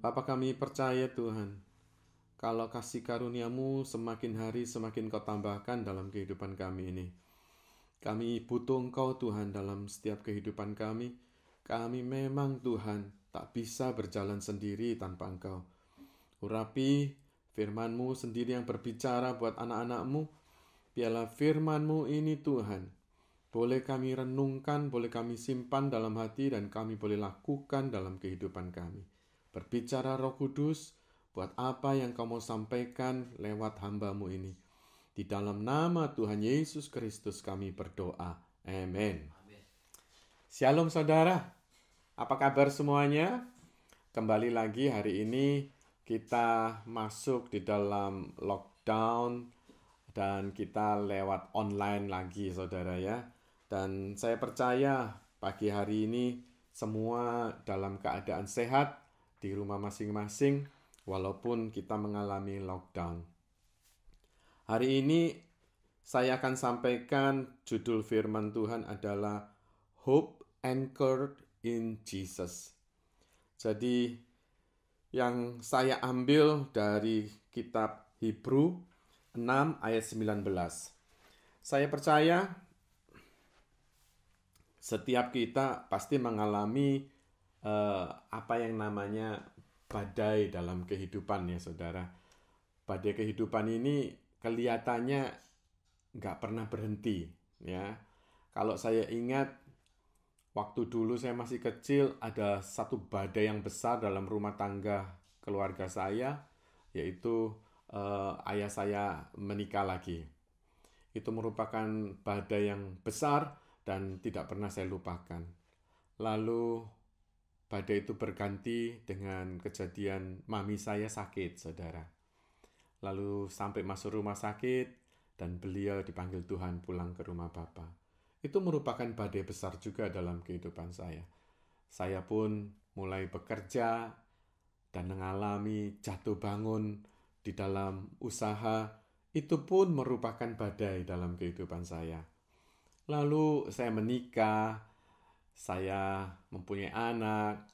Bapa kami percaya Tuhan, kalau kasih karunia-Mu semakin hari semakin Kau tambahkan dalam kehidupan kami ini. Kami butuh Engkau Tuhan dalam setiap kehidupan kami. Kami memang Tuhan tak bisa berjalan sendiri tanpa Engkau. Urapi firman-Mu sendiri yang berbicara buat anak-anak-Mu. Biarlah firman-Mu ini Tuhan boleh kami renungkan, boleh kami simpan dalam hati, dan kami boleh lakukan dalam kehidupan kami. Berbicara Roh Kudus, buat apa yang Kau mau sampaikan lewat hamba-Mu ini. Di dalam nama Tuhan Yesus Kristus kami berdoa. Amin. Shalom saudara, apa kabar semuanya? Kembali lagi hari ini kita masuk di dalam lockdown dan kita lewat online lagi saudara ya. Dan saya percaya pagi hari ini semua dalam keadaan sehat di rumah masing-masing walaupun kita mengalami lockdown. Hari ini saya akan sampaikan judul firman Tuhan adalah Hope Anchored in Jesus. Jadi yang saya ambil dari kitab Hebrew 6 ayat 19. Saya percaya setiap kita pasti mengalami apa yang namanya badai dalam kehidupan ya saudara. Badai kehidupan ini kelihatannya nggak pernah berhenti ya. Kalau saya ingat waktu dulu saya masih kecil ada satu badai yang besar dalam rumah tangga keluarga saya, yaitu ayah saya menikah lagi. Itu merupakan badai yang besar dan tidak pernah saya lupakan. Lalu badai itu berganti dengan kejadian mami saya sakit, saudara. Lalu sampai masuk rumah sakit dan beliau dipanggil Tuhan pulang ke rumah Bapa. Itu merupakan badai besar juga dalam kehidupan saya. Saya pun mulai bekerja dan mengalami jatuh bangun di dalam usaha. Itu pun merupakan badai dalam kehidupan saya. Lalu saya menikah, saya mempunyai anak,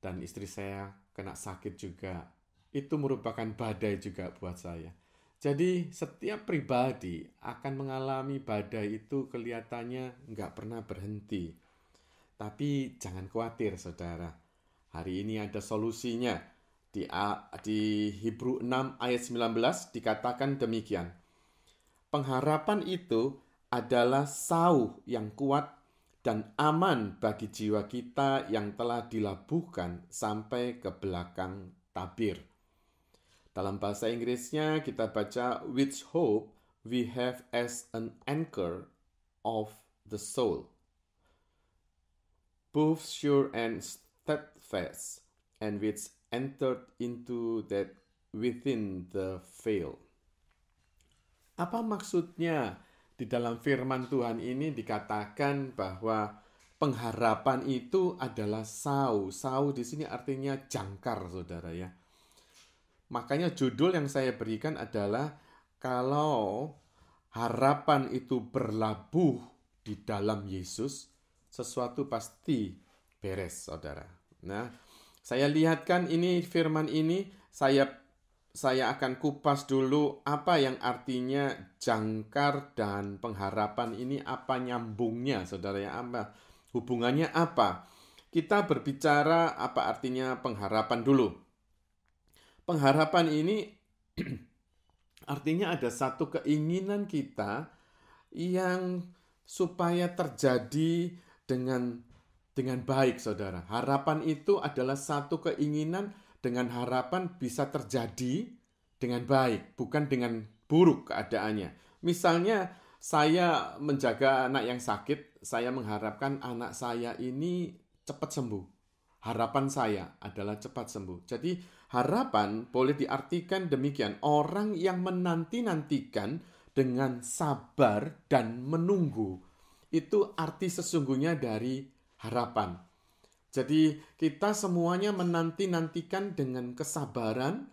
dan istri saya kena sakit juga. Itu merupakan badai juga buat saya. Jadi setiap pribadi akan mengalami badai itu kelihatannya nggak pernah berhenti. Tapi jangan khawatir saudara. Hari ini ada solusinya. Di Hebrew 6 ayat 19 dikatakan demikian. Pengharapan itu adalah sauh yang kuat dan aman bagi jiwa kita yang telah dilabuhkan sampai ke belakang tabir. Dalam bahasa Inggrisnya kita baca, which hope we have as an anchor of the soul, both sure and steadfast, and which entered into that within the veil. Apa maksudnya? Di dalam firman Tuhan ini dikatakan bahwa pengharapan itu adalah sauh. Sauh di sini artinya jangkar, saudara ya. Makanya judul yang saya berikan adalah kalau harapan itu berlabuh di dalam Yesus, sesuatu pasti beres, saudara. Nah, saya lihatkan ini firman ini, saya akan kupas dulu apa yang artinya jangkar dan pengharapan ini, apa nyambungnya saudara ya, apa hubungannya apa. Kita berbicara apa artinya pengharapan dulu. Pengharapan ini artinya ada satu keinginan kita yang supaya terjadi dengan baik saudara. Harapan itu adalah satu keinginan dengan harapan bisa terjadi dengan baik, bukan dengan buruk keadaannya. Misalnya, saya menjaga anak yang sakit, saya mengharapkan anak saya ini cepat sembuh. Harapan saya adalah cepat sembuh. Jadi, harapan boleh diartikan demikian. Orang yang menanti-nantikan dengan sabar dan menunggu. Itu arti sesungguhnya dari harapan. Jadi kita semuanya menanti-nantikan dengan kesabaran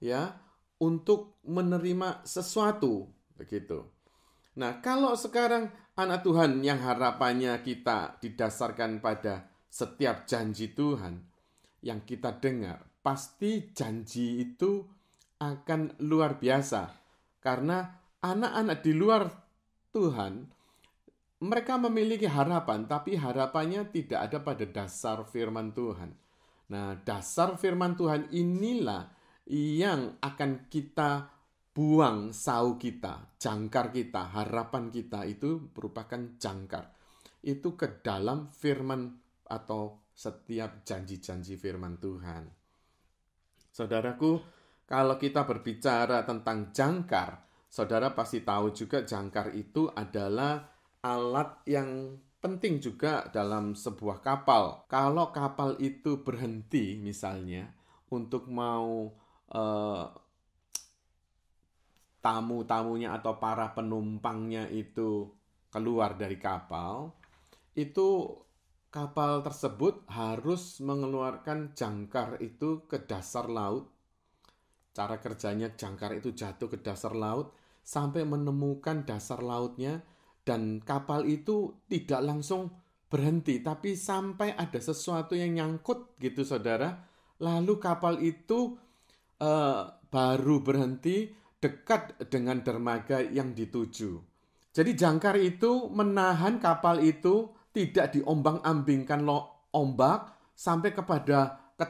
ya untuk menerima sesuatu begitu. Nah, kalau sekarang anak Tuhan yang harapannya kita didasarkan pada setiap janji Tuhan yang kita dengar, pasti janji itu akan luar biasa. Karena anak-anak di luar Tuhan, mereka memiliki harapan, tapi harapannya tidak ada pada dasar firman Tuhan. Nah, dasar firman Tuhan inilah yang akan kita buang sau kita, jangkar kita, harapan kita itu merupakan jangkar. Itu ke dalam firman atau setiap janji-janji firman Tuhan. Saudaraku, kalau kita berbicara tentang jangkar, saudara pasti tahu juga jangkar itu adalah alat yang penting juga dalam sebuah kapal. Kalau kapal itu berhenti misalnya untuk mau tamu-tamunya atau para penumpangnya itu keluar dari kapal, itu kapal tersebut harus mengeluarkan jangkar itu ke dasar laut. Cara kerjanya jangkar itu jatuh ke dasar laut sampai menemukan dasar lautnya, dan kapal itu tidak langsung berhenti, tapi sampai ada sesuatu yang nyangkut gitu saudara. Lalu kapal itu baru berhenti dekat dengan dermaga yang dituju. Jadi jangkar itu menahan kapal itu tidak diombang-ambingkan ombak sampai ke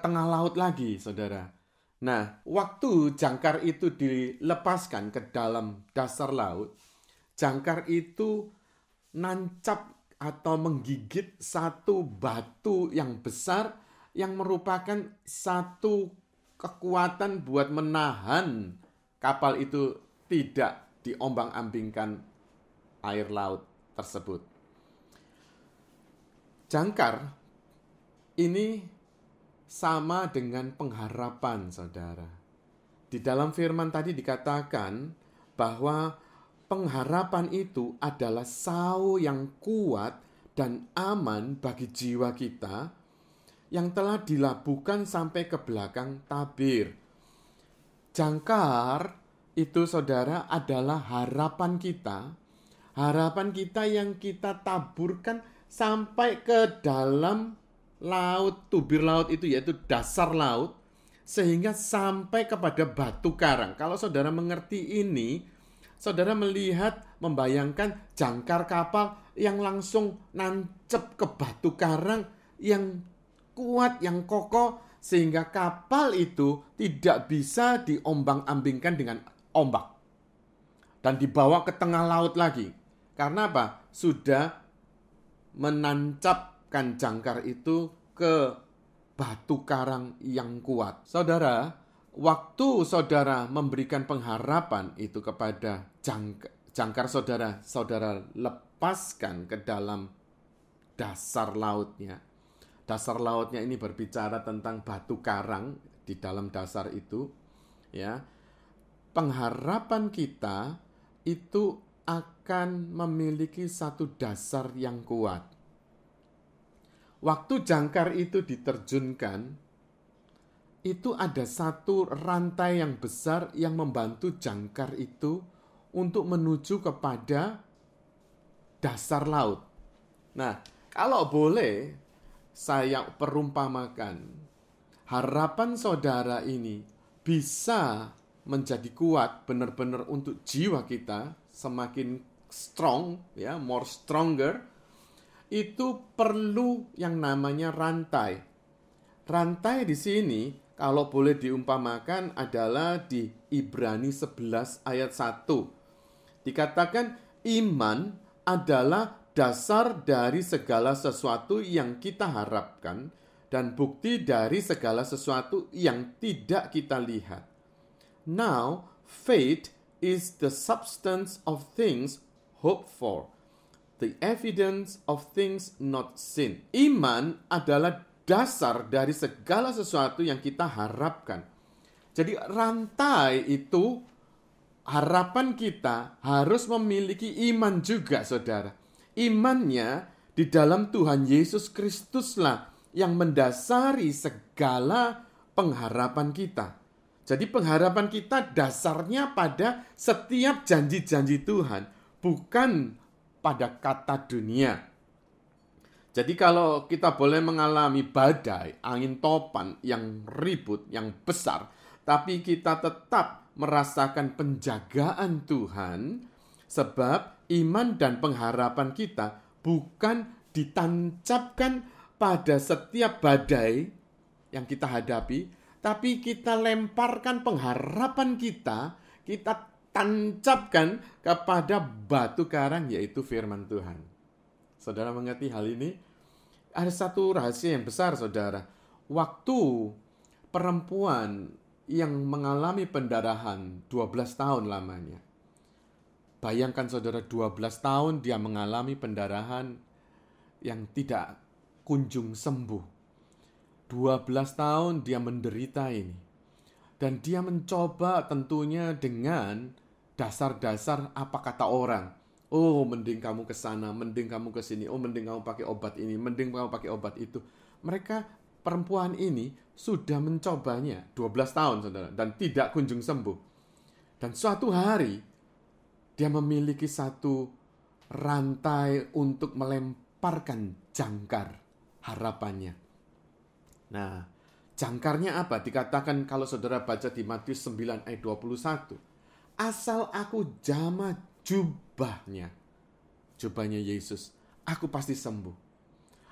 tengah laut lagi, saudara. Nah, waktu jangkar itu dilepaskan ke dalam dasar laut, jangkar itu nancap atau menggigit satu batu yang besar yang merupakan satu kekuatan buat menahan kapal itu tidak diombang-ambingkan air laut tersebut. Jangkar ini sama dengan pengharapan, saudara. Di dalam firman tadi dikatakan bahwa pengharapan itu adalah sau yang kuat dan aman bagi jiwa kita yang telah dilabuhkan sampai ke belakang tabir. Jangkar itu, saudara, adalah harapan kita yang kita taburkan sampai ke dalam laut, tubir laut itu yaitu dasar laut, sehingga sampai kepada batu karang. Kalau saudara mengerti ini, saudara membayangkan jangkar kapal yang langsung nancep ke batu karang yang kuat, yang kokoh, sehingga kapal itu tidak bisa diombang-ambingkan dengan ombak dan dibawa ke tengah laut lagi. Karena apa? Sudah menancapkan jangkar itu ke batu karang yang kuat. Saudara, waktu saudara memberikan pengharapan itu kepada jangkar saudara, saudara lepaskan ke dalam dasar lautnya. Dasar lautnya ini berbicara tentang batu karang di dalam dasar itu, ya. Pengharapan kita itu akan memiliki satu dasar yang kuat. Waktu jangkar itu diterjunkan, itu ada satu rantai yang besar yang membantu jangkar itu untuk menuju kepada dasar laut. Nah, kalau boleh saya perumpamakan, harapan saudara ini bisa menjadi kuat benar-benar untuk jiwa kita, semakin strong, ya, more stronger, itu perlu yang namanya rantai. Rantai di sini kalau boleh diumpamakan adalah di Ibrani 11 ayat 1. Dikatakan iman adalah dasar dari segala sesuatu yang kita harapkan dan bukti dari segala sesuatu yang tidak kita lihat. Now, faith is the substance of things hoped for, the evidence of things not seen. Iman adalah dasar dari segala sesuatu yang kita harapkan. Jadi rantai itu, harapan kita harus memiliki iman juga, saudara. Imannya di dalam Tuhan Yesus Kristuslah yang mendasari segala pengharapan kita. Jadi pengharapan kita dasarnya pada setiap janji-janji Tuhan, bukan pada kata dunia. Jadi kalau kita boleh mengalami badai, angin topan yang ribut, yang besar, tapi kita tetap merasakan penjagaan Tuhan, sebab iman dan pengharapan kita bukan ditancapkan pada setiap badai yang kita hadapi, tapi kita lemparkan pengharapan kita tancapkan kepada batu karang, yaitu firman Tuhan. Saudara mengerti hal ini? Ada satu rahasia yang besar, saudara. Waktu perempuan yang mengalami pendarahan 12 tahun lamanya. Bayangkan saudara, 12 tahun dia mengalami pendarahan yang tidak kunjung sembuh. 12 tahun dia menderita ini. Dan dia mencoba tentunya dengan dasar-dasar apa kata orang. Oh, mending kamu ke sana, mending kamu ke sini. Oh, mending kamu pakai obat ini, mending kamu pakai obat itu. Mereka, perempuan ini sudah mencobanya 12 tahun, saudara, dan tidak kunjung sembuh. Dan suatu hari, dia memiliki satu rantai untuk melemparkan jangkar harapannya. Nah, jangkarnya apa? Dikatakan kalau saudara baca di Matius 9 ayat 21. Asal aku jamah jubahnya Yesus, aku pasti sembuh.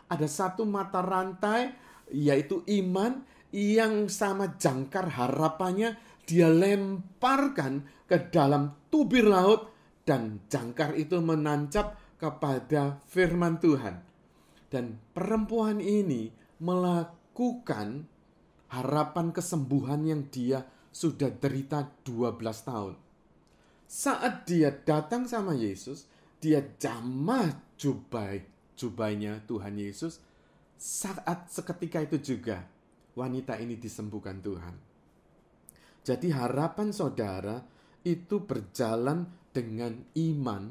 Ada satu mata rantai, yaitu iman, yang sama jangkar harapannya dia lemparkan ke dalam tubir laut, dan jangkar itu menancap kepada firman Tuhan. Dan perempuan ini melakukan harapan kesembuhan yang dia sudah derita 12 tahun. Saat dia datang sama Yesus, dia jamah jubahnya Tuhan Yesus. Saat seketika itu juga wanita ini disembuhkan Tuhan. Jadi harapan saudara itu berjalan dengan iman,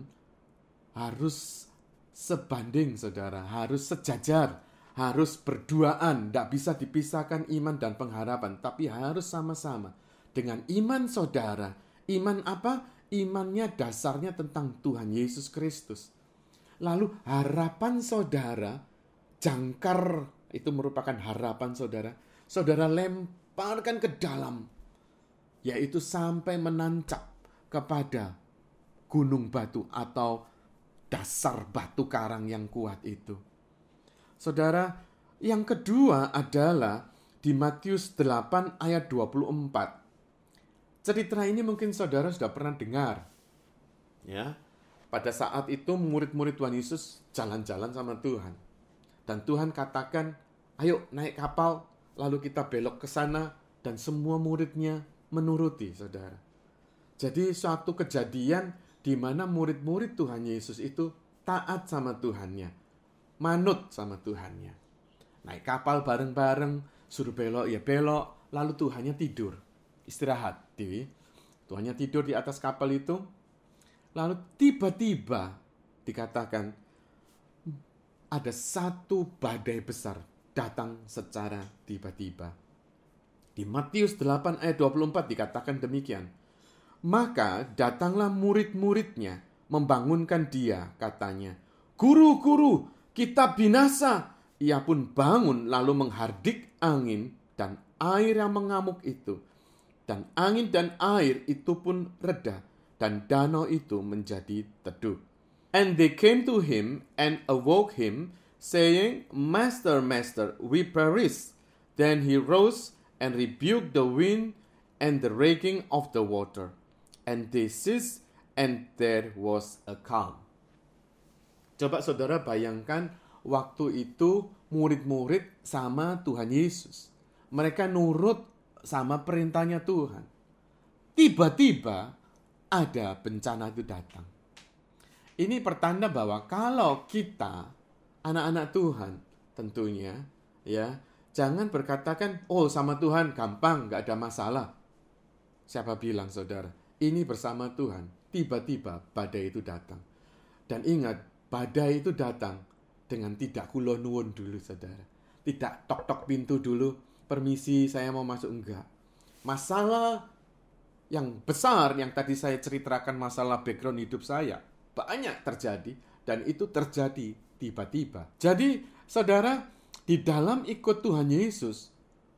harus sebanding saudara, harus sejajar, harus berduaan. Tidak bisa dipisahkan iman dan pengharapan, tapi harus sama-sama. Dengan iman saudara, iman apa? Imannya dasarnya tentang Tuhan Yesus Kristus. Lalu harapan saudara, jangkar itu merupakan harapan saudara. Saudara lemparkan ke dalam, yaitu sampai menancap kepada gunung batu atau dasar batu karang yang kuat itu. Saudara, yang kedua adalah di Matius 8 ayat 24. Cerita ini mungkin saudara sudah pernah dengar. Ya, pada saat itu murid-murid Tuhan Yesus jalan-jalan sama Tuhan. Dan Tuhan katakan, ayo naik kapal, lalu kita belok ke sana, dan semua muridnya menuruti, saudara. Jadi suatu kejadian di mana murid-murid Tuhan Yesus itu taat sama Tuhannya, manut sama Tuhannya. Naik kapal bareng-bareng, suruh belok ya belok, lalu Tuhannya tidur, istirahat. Tuhannya tidur di atas kapal itu. Lalu tiba-tiba dikatakan ada satu badai besar datang secara tiba-tiba. Di Matius 8 ayat 24 dikatakan demikian. Maka datanglah murid-muridnya membangunkan dia, katanya, Guru, guru, kita binasa. Ia pun bangun lalu menghardik angin dan air yang mengamuk itu. Dan angin dan air itu pun reda, dan danau itu menjadi teduh. And they came to him and awoke him, saying, Master, Master, we perish. Then he rose and rebuked the wind and the raging of the water. And they ceased, and there was a calm. Coba saudara bayangkan waktu itu murid-murid sama Tuhan Yesus. Mereka nurut sama perintahnya Tuhan. Tiba-tiba ada bencana itu datang. Ini pertanda bahwa kalau kita anak-anak Tuhan tentunya ya, jangan berkatakan oh sama Tuhan gampang, gak ada masalah. Siapa bilang saudara? Ini bersama Tuhan. Tiba-tiba badai itu datang. Dan ingat, badai itu datang dengan tidak kula nuwun dulu saudara. Tidak tok-tok pintu dulu. Permisi, saya mau masuk, enggak. Masalah yang besar yang tadi saya ceritakan, masalah background hidup saya, banyak terjadi, dan itu terjadi tiba-tiba. Jadi Saudara, di dalam ikut Tuhan Yesus,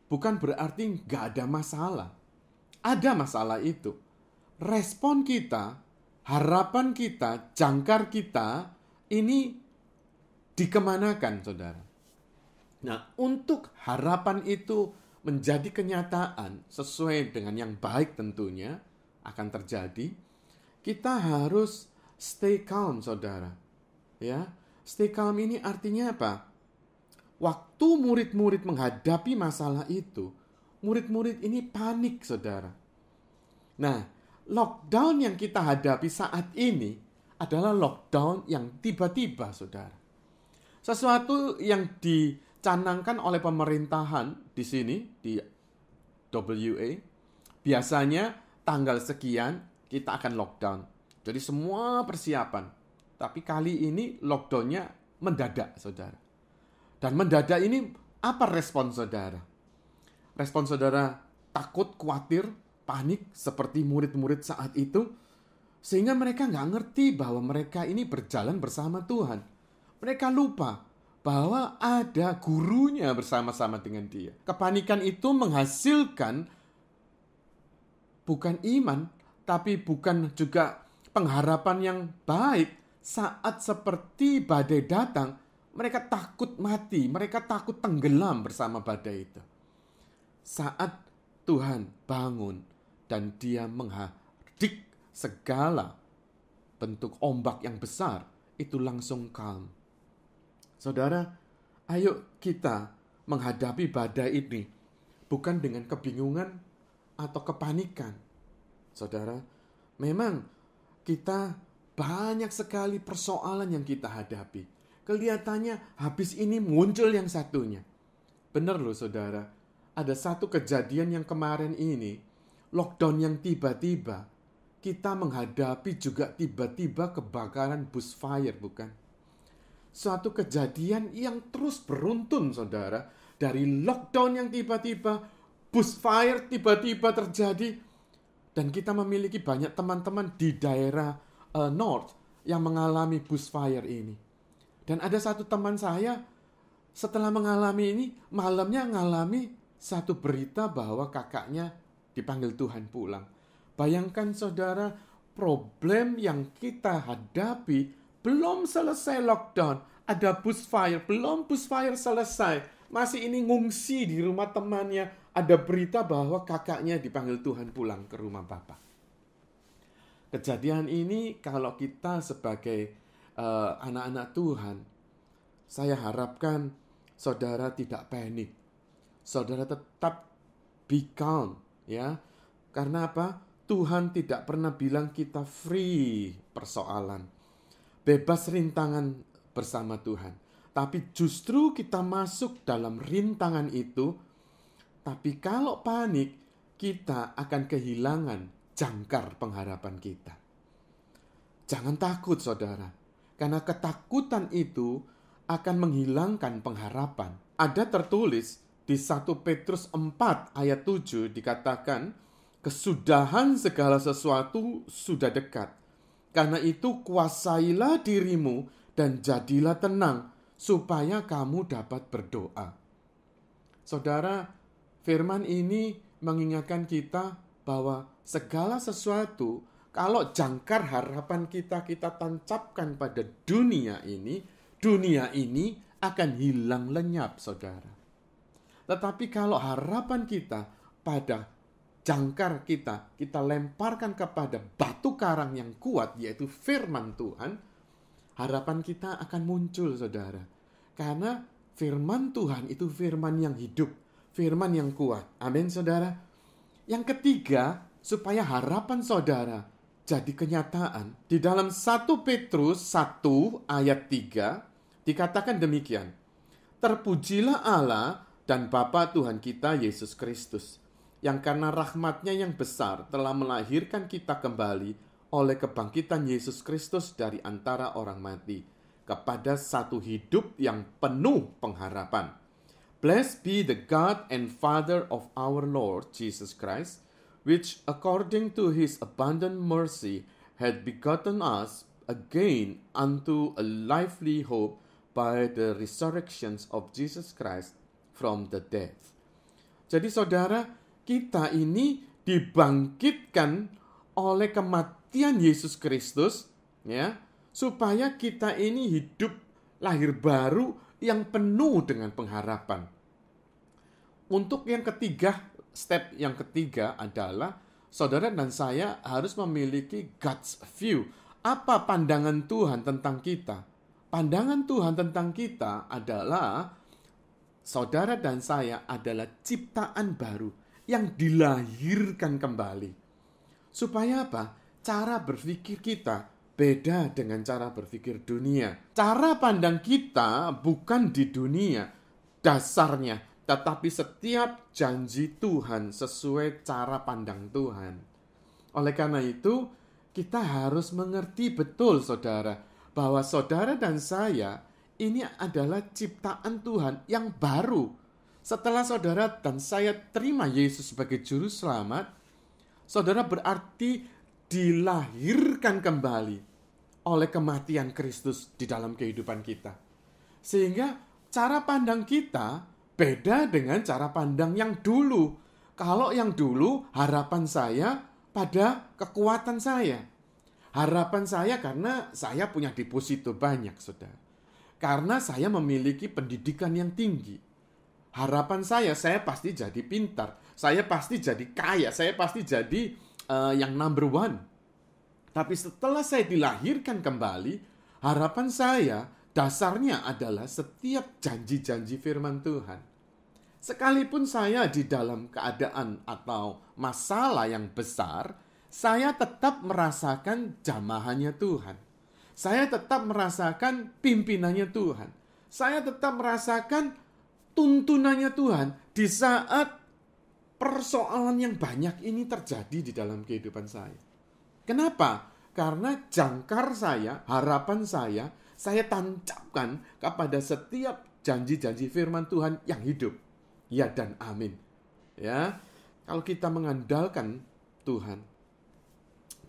bukan berarti nggak ada masalah. Ada masalah itu. Respon kita, harapan kita, jangkar kita, ini dikemanakan, saudara. Nah, untuk harapan itu menjadi kenyataan sesuai dengan yang baik tentunya akan terjadi, kita harus stay calm, saudara. Ya, stay calm ini artinya apa? Waktu murid-murid menghadapi masalah itu, murid-murid ini panik, saudara. Nah, lockdown yang kita hadapi saat ini adalah lockdown yang tiba-tiba, saudara. Sesuatu yang dicanangkan oleh pemerintahan di sini, di WA, biasanya tanggal sekian kita akan lockdown. Jadi semua persiapan. Tapi kali ini lockdownnya mendadak, saudara. Dan mendadak ini apa respon saudara? Respon saudara takut, khawatir, panik seperti murid-murid saat itu. Sehingga mereka nggak ngerti bahwa mereka ini berjalan bersama Tuhan. Mereka lupa bahwa ada gurunya bersama-sama dengan dia. Kepanikan itu menghasilkan bukan iman, tapi bukan juga pengharapan yang baik. Saat seperti badai datang, mereka takut mati, mereka takut tenggelam bersama badai itu. Saat Tuhan bangun dan dia menghadik segala bentuk ombak yang besar, itu langsung calm. Saudara, ayo kita menghadapi badai ini bukan dengan kebingungan atau kepanikan. Saudara, memang kita banyak sekali persoalan yang kita hadapi. Kelihatannya habis ini muncul yang satunya. Benar loh saudara, ada satu kejadian yang kemarin ini, lockdown yang tiba-tiba, kita menghadapi juga tiba-tiba kebakaran bushfire, bukan? Suatu kejadian yang terus beruntun, saudara. Dari lockdown yang tiba-tiba, bushfire tiba-tiba terjadi. Dan kita memiliki banyak teman-teman di daerah North yang mengalami bushfire ini. Dan ada satu teman saya, setelah mengalami ini, malamnya mengalami satu berita bahwa kakaknya dipanggil Tuhan pulang. Bayangkan saudara, problem yang kita hadapi belum selesai lockdown, ada bushfire, belum bushfire selesai, masih ini ngungsi di rumah temannya, ada berita bahwa kakaknya dipanggil Tuhan pulang ke rumah Bapak. Kejadian ini kalau kita sebagai anak-anak Tuhan, saya harapkan saudara tidak panik. Saudara tetap be calm, ya. Karena apa? Tuhan tidak pernah bilang kita free persoalan, bebas rintangan bersama Tuhan. Tapi justru kita masuk dalam rintangan itu. Tapi kalau panik, kita akan kehilangan jangkar pengharapan kita. Jangan takut saudara, karena ketakutan itu akan menghilangkan pengharapan. Ada tertulis di 1 Petrus 4 ayat 7 dikatakan, kesudahan segala sesuatu sudah dekat. Karena itu kuasailah dirimu dan jadilah tenang, supaya kamu dapat berdoa. Saudara, firman ini mengingatkan kita bahwa segala sesuatu, kalau jangkar harapan kita tancapkan pada dunia ini akan hilang lenyap, saudara. Tetapi kalau harapan kita pada jangkar kita lemparkan kepada batu karang yang kuat, yaitu firman Tuhan, harapan kita akan muncul, saudara. Karena firman Tuhan itu firman yang hidup, firman yang kuat. Amin, saudara. Yang ketiga, supaya harapan saudara jadi kenyataan, di dalam 1 Petrus 1 ayat 3 dikatakan demikian. Terpujilah Allah dan Bapa Tuhan kita Yesus Kristus, yang karena rahmat-Nya yang besar telah melahirkan kita kembali oleh kebangkitan Yesus Kristus dari antara orang mati, kepada satu hidup yang penuh pengharapan. Blessed be the God and Father of our Lord Jesus Christ, which according to His abundant mercy had begotten us again unto a lively hope by the resurrections of Jesus Christ from the dead. Jadi saudara, kita ini dibangkitkan oleh kematian Yesus Kristus, ya, supaya kita ini hidup lahir baru yang penuh dengan pengharapan. Untuk yang ketiga, step yang ketiga adalah saudara dan saya harus memiliki God's view. Apa pandangan Tuhan tentang kita? Pandangan Tuhan tentang kita adalah saudara dan saya adalah ciptaan baru yang dilahirkan kembali. Supaya apa? Cara berpikir kita beda dengan cara berpikir dunia. Cara pandang kita bukan di dunia dasarnya, tetapi setiap janji Tuhan sesuai cara pandang Tuhan. Oleh karena itu, kita harus mengerti betul saudara, bahwa saudara dan saya ini adalah ciptaan Tuhan yang baru. Setelah saudara dan saya terima Yesus sebagai juru selamat, saudara berarti dilahirkan kembali oleh kematian Kristus di dalam kehidupan kita. Sehingga cara pandang kita beda dengan cara pandang yang dulu. Kalau yang dulu harapan saya pada kekuatan saya. Harapan saya karena saya punya deposito banyak, saudara. Karena saya memiliki pendidikan yang tinggi. Harapan saya pasti jadi pintar. Saya pasti jadi kaya. Saya pasti jadi yang number one. Tapi setelah saya dilahirkan kembali, harapan saya dasarnya adalah setiap janji-janji firman Tuhan. Sekalipun saya di dalam keadaan atau masalah yang besar, saya tetap merasakan jamahannya Tuhan. Saya tetap merasakan pimpinannya Tuhan. Saya tetap merasakan tuntunannya Tuhan di saat persoalan yang banyak ini terjadi di dalam kehidupan saya. Kenapa? Karena jangkar saya, harapan saya tancapkan kepada setiap janji-janji firman Tuhan yang hidup. Ya dan amin. Ya, kalau kita mengandalkan Tuhan,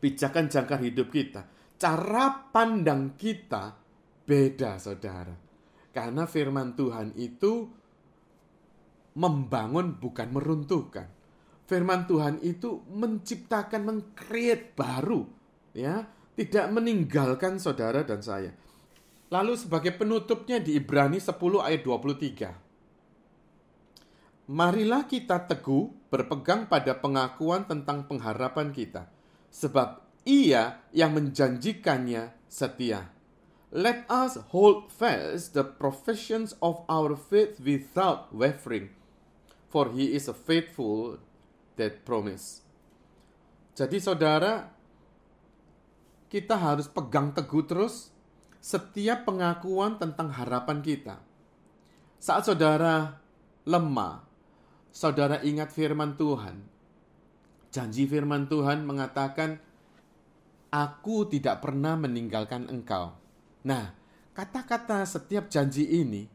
pijakan jangkar hidup kita, cara pandang kita beda, saudara. Karena firman Tuhan itu membangun bukan meruntuhkan. Firman Tuhan itu menciptakan, meng-create baru, ya, tidak meninggalkan saudara dan saya. Lalu sebagai penutupnya di Ibrani 10 ayat 23. Marilah kita teguh berpegang pada pengakuan tentang pengharapan kita, sebab Ia yang menjanjikannya setia. Let us hold fast the professions of our faith without wavering, for He is faithful that promise. Jadi saudara, kita harus pegang teguh terus setiap pengakuan tentang harapan kita. Saat saudara lemah, saudara ingat firman Tuhan. Janji firman Tuhan mengatakan, Aku tidak pernah meninggalkan engkau. Nah, kata-kata setiap janji ini,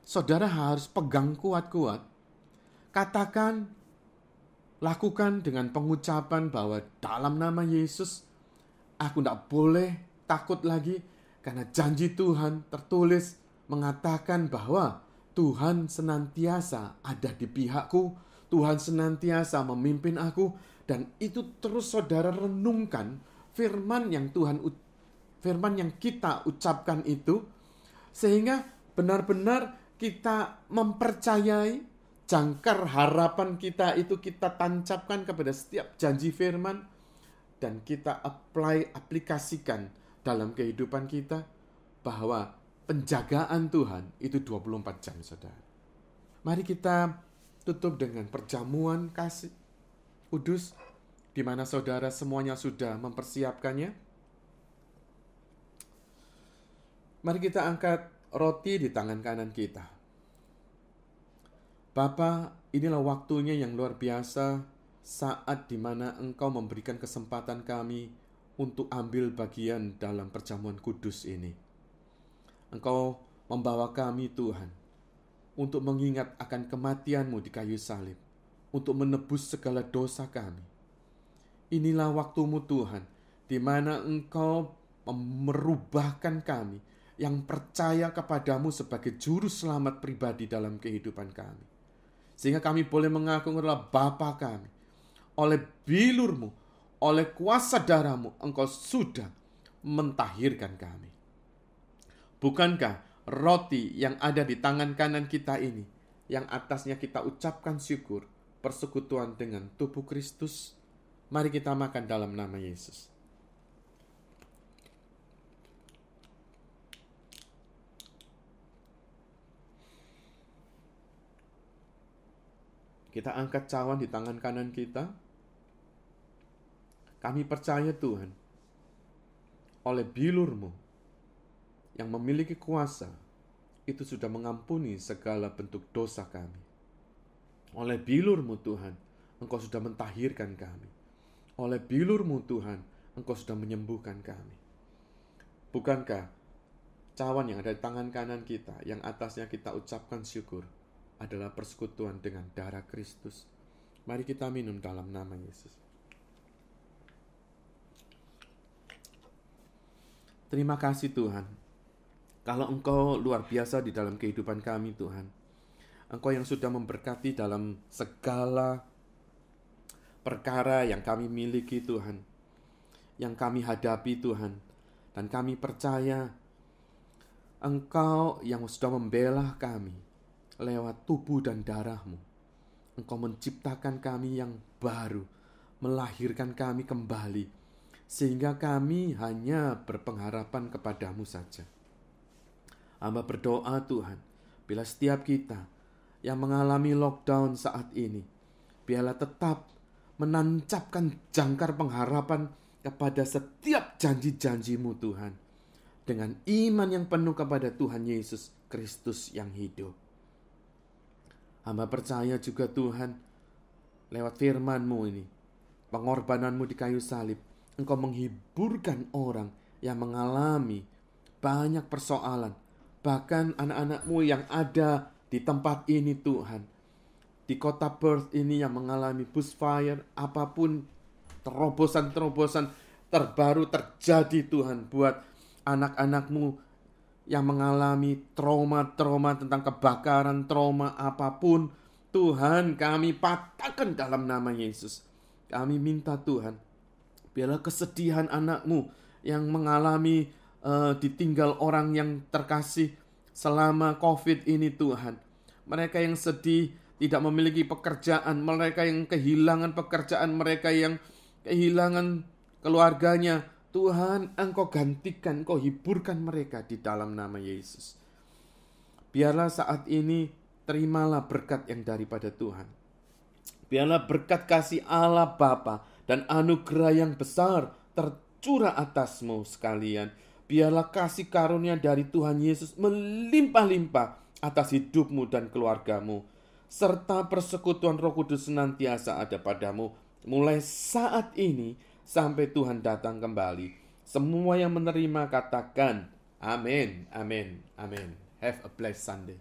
saudara harus pegang kuat-kuat. Katakan, lakukan dengan pengucapan bahwa dalam nama Yesus, aku tidak boleh takut lagi, karena janji Tuhan tertulis mengatakan bahwa Tuhan senantiasa ada di pihakku, Tuhan senantiasa memimpin aku, dan itu terus saudara renungkan firman yang kita ucapkan itu, sehingga benar-benar kita mempercayai jangkar harapan kita itu kita tancapkan kepada setiap janji firman, dan kita aplikasikan dalam kehidupan kita, bahwa penjagaan Tuhan itu 24 jam, saudara. Mari kita tutup dengan perjamuan kasih kudus, di mana saudara semuanya sudah mempersiapkannya. Mari kita angkat roti di tangan kanan kita. Bapa, inilah waktunya yang luar biasa, saat di mana Engkau memberikan kesempatan kami untuk ambil bagian dalam perjamuan kudus ini. Engkau membawa kami, Tuhan, untuk mengingat akan kematian-Mu di kayu salib, untuk menebus segala dosa kami. Inilah waktu-Mu, Tuhan, di mana Engkau merubahkan kami yang percaya kepadamu sebagai juru selamat pribadi dalam kehidupan kami. Sehingga kami boleh mengaku adalah Bapa kami. Oleh bilur-Mu, oleh kuasa darah-Mu, Engkau sudah mentahirkan kami. Bukankah roti yang ada di tangan kanan kita ini, yang atasnya kita ucapkan syukur, persekutuan dengan tubuh Kristus? Mari kita makan dalam nama Yesus. Kita angkat cawan di tangan kanan kita. Kami percaya Tuhan, oleh bilur-Mu yang memiliki kuasa, itu sudah mengampuni segala bentuk dosa kami. Oleh bilur-Mu Tuhan, Engkau sudah mentahirkan kami. Oleh bilur-Mu Tuhan, Engkau sudah menyembuhkan kami. Bukankah cawan yang ada di tangan kanan kita, yang atasnya kita ucapkan syukur, adalah persekutuan dengan darah Kristus? Mari kita minum dalam nama Yesus. Terima kasih Tuhan. Kalau Engkau luar biasa di dalam kehidupan kami Tuhan. Engkau yang sudah memberkati dalam segala perkara yang kami miliki Tuhan, yang kami hadapi Tuhan. Dan kami percaya Engkau yang sudah membela kami lewat tubuh dan darah-Mu. Engkau menciptakan kami yang baru, melahirkan kami kembali, sehingga kami hanya berpengharapan kepadamu saja. Hamba berdoa Tuhan, bila setiap kita yang mengalami lockdown saat ini, biarlah tetap menancapkan jangkar pengharapan kepada setiap janji-janji-Mu Tuhan, dengan iman yang penuh kepada Tuhan Yesus Kristus yang hidup. Hamba percaya juga Tuhan, lewat firman-Mu ini, pengorbanan-Mu di kayu salib, Engkau menghiburkan orang yang mengalami banyak persoalan. Bahkan anak-anak-Mu yang ada di tempat ini Tuhan, di kota Perth ini yang mengalami bushfire, apapun terobosan-terobosan terbaru terjadi Tuhan buat anak-anak-Mu yang mengalami trauma-trauma tentang kebakaran, trauma apapun, Tuhan kami patahkan dalam nama Yesus. Kami minta Tuhan, biarlah kesedihan anak-Mu yang mengalami ditinggal orang yang terkasih selama COVID ini Tuhan. Mereka yang sedih, tidak memiliki pekerjaan, mereka yang kehilangan pekerjaan, mereka yang kehilangan keluarganya, Tuhan, Engkau gantikan, Engkau hiburkan mereka di dalam nama Yesus. Biarlah saat ini terimalah berkat yang daripada Tuhan. Biarlah berkat kasih Allah Bapa dan anugerah yang besar tercurah atasmu sekalian. Biarlah kasih karunia dari Tuhan Yesus melimpah-limpah atas hidupmu dan keluargamu, serta persekutuan Roh Kudus senantiasa ada padamu mulai saat ini sampai Tuhan datang kembali. Semua yang menerima katakan amin, amin, amin. Have a blessed Sunday.